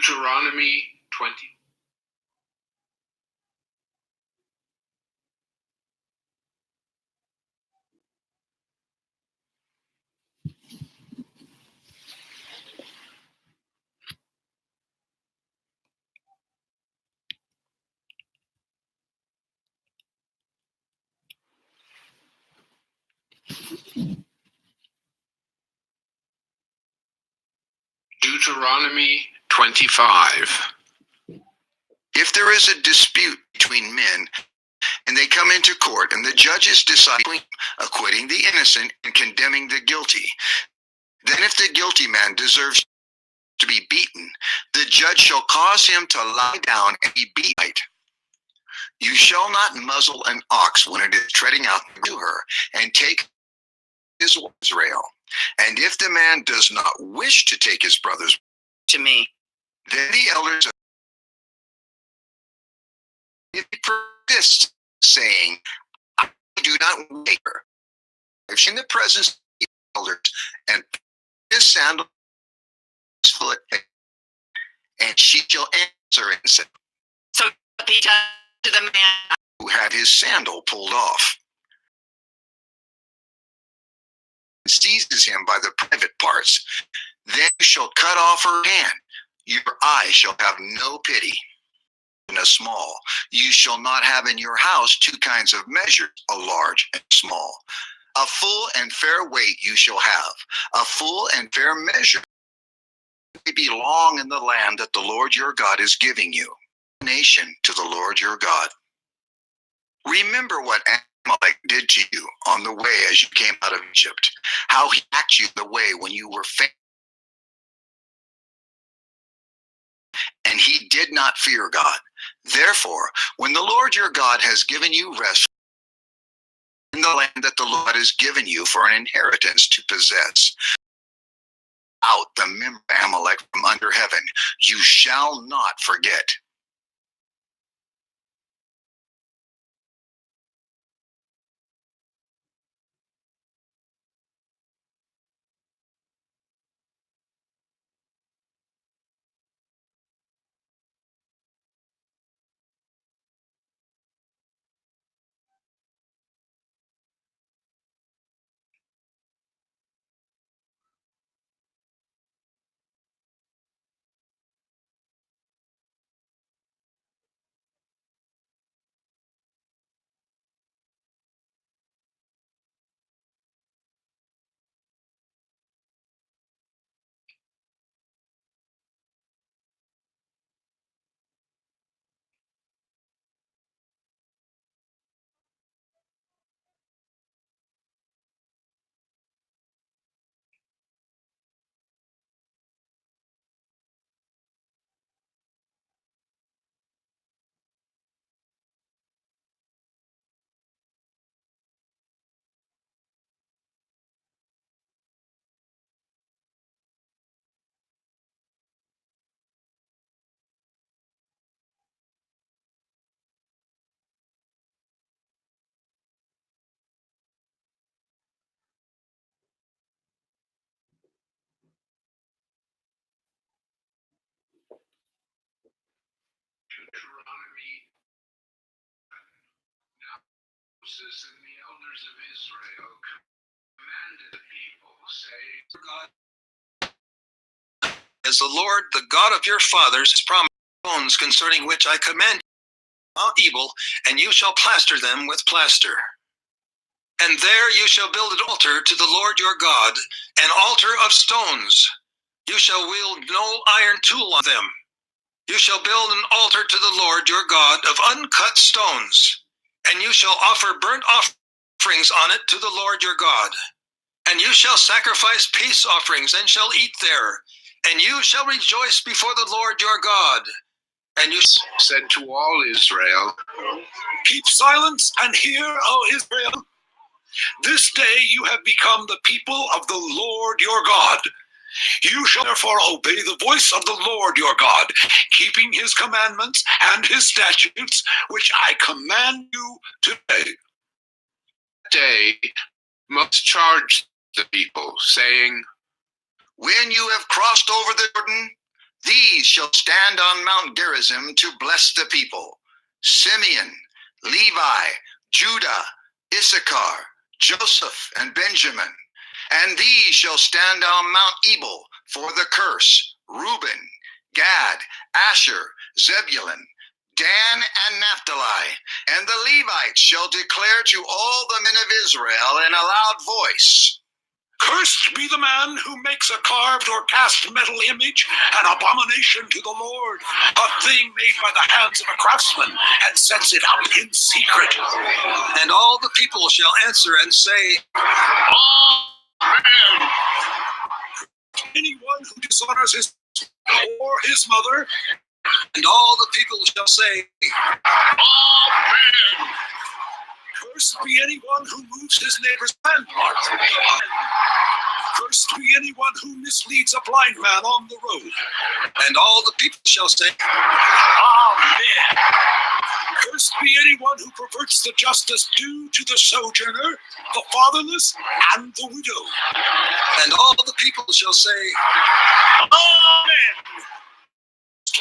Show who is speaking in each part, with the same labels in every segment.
Speaker 1: Deuteronomy 20. Deuteronomy 25.
Speaker 2: If there is a dispute between men, and they come into court, and the judges decide acquitting the innocent and condemning the guilty, then if the guilty man deserves to be beaten, the judge shall cause him to lie down and be beaten. You shall not muzzle an ox when it is treading out to her, and take his Israel. And if the man does not wish to take his brother's to me, then the elders if he persists, saying, I do not wait her. If in the presence of the elders, and his sandal his foot, and she shall answer and say, so he done to the man who had his sandal pulled off, and seizes him by the private parts, then you shall cut off her hand. Your eye shall have no pity. And a small, you shall not have in your house two kinds of measures, a large and small. A full and fair weight you shall have, a full and fair measure may belong in the land that the Lord your God is giving you, nation to the Lord your God. Remember what Amalek did to you on the way as you came out of Egypt, how he attacked you the way when you were faint, and he did not fear God. Therefore, when the Lord your God has given you rest in the land that the Lord has given you for an inheritance to possess, out the member of Amalek from under heaven, you shall not forget.
Speaker 1: Deuteronomy. Now Moses and the elders of Israel commanded the people, saying, God, as the Lord, the God of your fathers, has promised bones concerning which I command you, Mount Ebal, and you shall plaster them with plaster. And there you shall build an altar to the Lord your God, an altar of stones. You shall wield no iron tool on them. You shall build an altar to the Lord your God of uncut stones, and you shall offer burnt offerings on it to the Lord your God. And you shall sacrifice peace offerings and shall eat there, and you shall rejoice before the Lord your God. And you said to all Israel, keep silence and hear, O Israel. This day you have become the people of the Lord your God. You shall therefore obey the voice of the Lord your God, keeping his commandments and his statutes, which I command you today. That day Moses charged the people, saying, when you have crossed over the Jordan,
Speaker 2: These shall stand on Mount Gerizim to bless the people: Simeon, Levi, Judah, Issachar, Joseph, and Benjamin. And these shall stand on Mount Ebal for the curse: Reuben, Gad, Asher, Zebulun, Dan, and Naphtali. And the Levites shall declare to all the men of Israel in a loud voice:
Speaker 3: Cursed be the man who makes a carved or cast metal image, an abomination to the Lord, a thing made by the hands of a craftsman, and sets it up in secret.
Speaker 1: And all the people shall answer and say,
Speaker 3: Amen. Anyone who dishonors his or his mother,
Speaker 1: and all the people shall say,
Speaker 3: Amen. Cursed be anyone who moves his neighbor's landmark. Cursed be anyone who misleads a blind man on the road.
Speaker 1: and all the people shall say,
Speaker 3: Amen. Cursed be anyone who perverts the justice due to the sojourner, the fatherless, and the widow.
Speaker 1: and all the people shall say,
Speaker 3: Amen.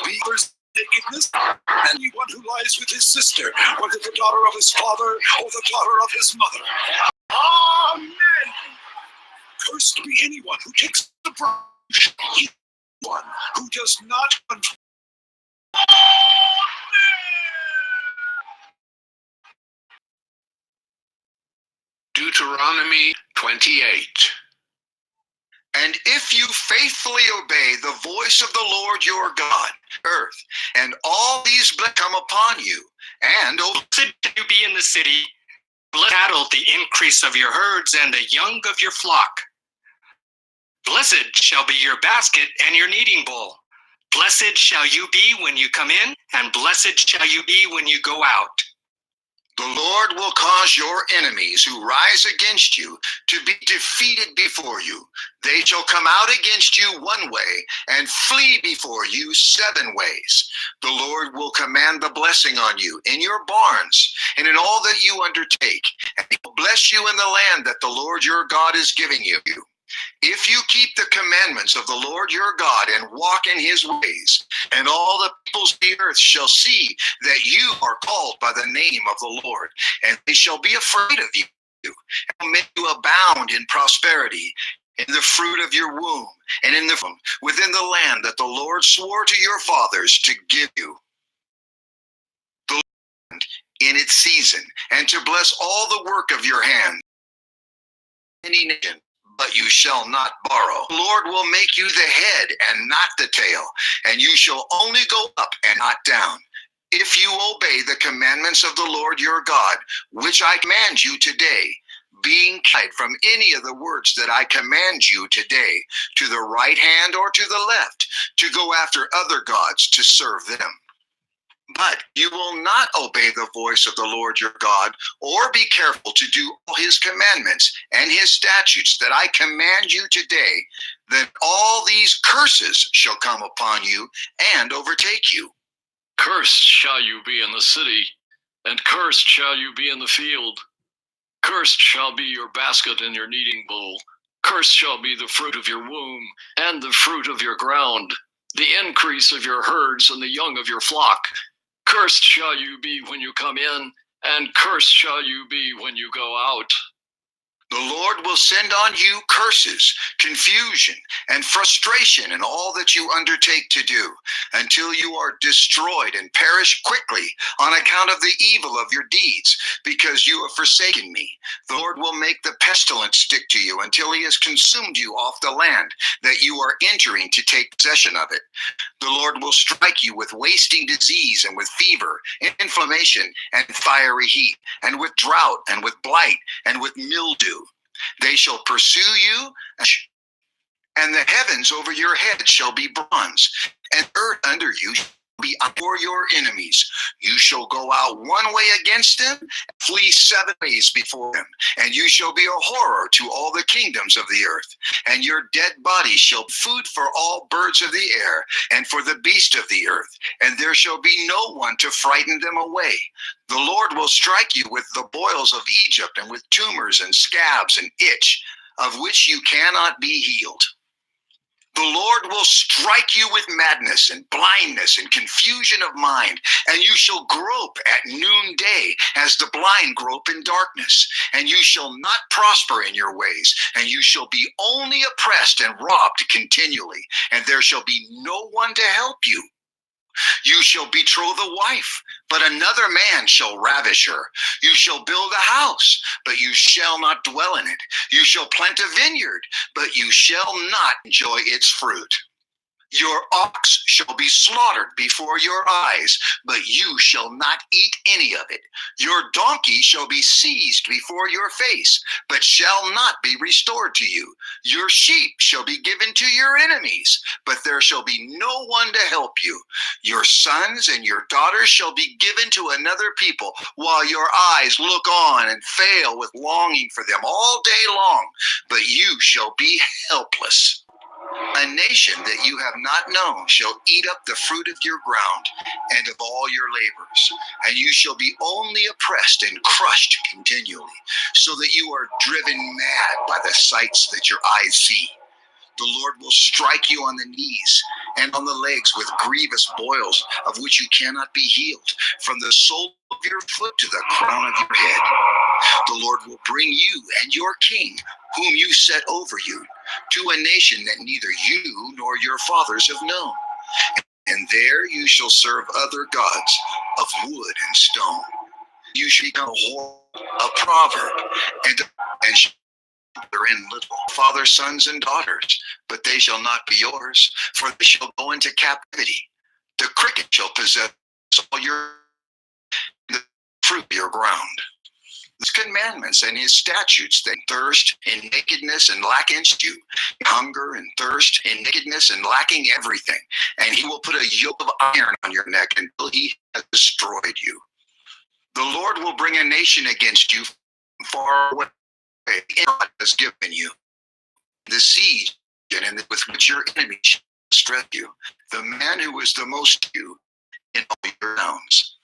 Speaker 1: Be
Speaker 3: Cursed nakedness, and anyone who lies with his sister, whether the daughter of his father or the daughter of his mother. Amen. Cursed be anyone who takes the bride, one who does not control.
Speaker 4: Deuteronomy 28.
Speaker 2: And if you faithfully obey the voice of the Lord your God, earth, and all these blessings come upon you, and
Speaker 5: Blessed you be in the city, blessed cattle, the increase of your herds, and the young of your flock. Blessed shall be your basket and your kneading bowl. Blessed shall you be when you come in, and blessed shall you be when you go out.
Speaker 2: the Lord will cause your enemies who rise against you to be defeated before you. They shall come out against you one way and flee before you 7 ways. The Lord will command the blessing on you in your barns and in all that you undertake, and he will bless you in the land that the Lord your God is giving you. If you keep the commandments of the Lord your God and walk in his ways, and all the peoples of the earth shall see that you are called by the name of the Lord, and they shall be afraid of you, and will make you abound in prosperity, in the fruit of your womb, and in the within the land that the Lord swore to your fathers to give you, the land in its season, and to bless all the work of your hands. Any nation, but you shall not borrow. The Lord will make you the head and not the tail, and you shall only go up and not down. If you obey the commandments of the Lord your God, which I command you today, being guided from any of the words that I command you today, to the right hand or to the left, to go after other gods to serve them. But you will not obey the voice of the Lord your God, or be careful to do all his commandments and his statutes that I command you today, then all these curses shall come upon you and overtake you.
Speaker 6: Cursed shall you be in the city, and cursed shall you be in the field. Cursed shall be your basket and your kneading bowl. Cursed shall be the fruit of your womb, and the fruit of your ground, the increase of your herds and the young of your flock. Cursed shall you be when you come in, and cursed shall you be when you go out.
Speaker 2: The Lord will send on you curses, confusion, and frustration in all that you undertake to do, until you are destroyed and perish quickly on account of the evil of your deeds, because you have forsaken me. The Lord will make the pestilence stick to you until he has consumed you off the land that you are entering to take possession of it. The Lord will strike you with wasting disease and with fever, inflammation, and fiery heat, and with drought, and with blight, and with mildew. They shall pursue you, and the heavens over your head shall be bronze, and earth under you shall be for your enemies. You shall go out one way against them, flee 7 ways before them, and you shall be a horror to all the kingdoms of the earth. And your dead body shall be food for all birds of the air, and for the beasts of the earth, and there shall be no one to frighten them away. The Lord will strike you with the boils of Egypt, and with tumors and scabs and itch, of which you cannot be healed. The Lord will strike you with madness and blindness and confusion of mind, and you shall grope at noonday as the blind grope in darkness, and you shall not prosper in your ways, and you shall be only oppressed and robbed continually, and there shall be no one to help you. You shall betroth a wife, but another man shall ravish her. You shall build a house, but you shall not dwell in it. You shall plant a vineyard, but you shall not enjoy its fruit. Your ox shall be slaughtered before your eyes, but you shall not eat any of it. Your donkey shall be seized before your face, but shall not be restored to you. Your sheep shall be given to your enemies, but there shall be no one to help you. Your sons and your daughters shall be given to another people, while your eyes look on and fail with longing for them all day long, but you shall be helpless. A nation that you have not known shall eat up the fruit of your ground and of all your labors, and you shall be only oppressed and crushed continually, so that you are driven mad by the sights that your eyes see. The Lord will strike you on the knees and on the legs with grievous boils, of which you cannot be healed, from the sole of your foot to the crown of your head. The Lord will bring you and your king, whom you set over you, to a nation that neither you nor your fathers have known. And there you shall serve other gods of wood and stone. You shall become a whore, a proverb, and shall therein little fathers, sons, and daughters, but they shall not be yours, for they shall go into captivity. The cricket shall possess all the fruit of your ground. His commandments and his statutes, that thirst and nakedness and lack against you, hunger and thirst and nakedness and lacking everything. And he will put a yoke of iron on your neck until he has destroyed you. The Lord will bring a nation against you from far away, God has given you the siege, and with which your enemies shall stress you, the man who is the most to you in all your towns.